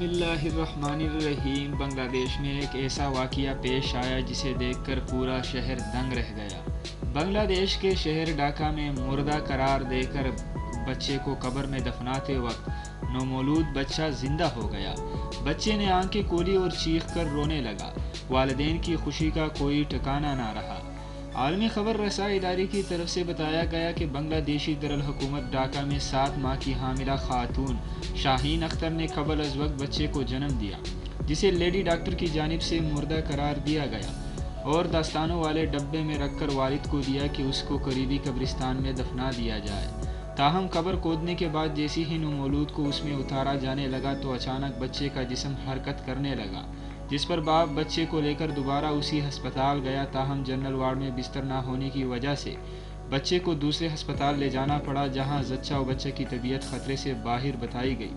بسم اللہ الرحمن الرحیم۔ بنگلہ دیش میں ایک ایسا واقعہ پیش آیا جسے دیکھ کر پورا شہر دنگ رہ گیا۔ بنگلہ دیش کے شہر ڈھاکہ میں مردہ قرار دے کر بچے کو قبر میں دفناتے وقت نومولود بچہ زندہ ہو گیا۔ بچے نے آنکھیں کھولی اور چیخ کر رونے لگا۔ والدین کی خوشی کا کوئی ٹھکانہ نہ رہا۔ عالمی خبر رساں ادارے کی طرف سے بتایا گیا کہ بنگلہ دیشی دارالحکومت ڈھاکہ میں 7 ماہ کی حاملہ خاتون شاہین اختر نے قبل از وقت بچے کو جنم دیا، جسے لیڈی ڈاکٹر کی جانب سے مردہ قرار دیا گیا اور دستانوں والے ڈبے میں رکھ کر والد کو دیا کہ اس کو قریبی قبرستان میں دفنا دیا جائے۔ تاہم قبر کھودنے کے بعد جیسے ہی نومولود کو اس میں اتارا جانے لگا تو اچانک بچے کا جسم حرکت کرنے لگا، جس پر باپ بچے کو لے کر دوبارہ اسی ہسپتال گیا۔ تاہم جنرل وارڈ میں بستر نہ ہونے کی وجہ سے بچے کو دوسرے ہسپتال لے جانا پڑا، جہاں زچہ و بچہ کی طبیعت خطرے سے باہر بتائی گئی۔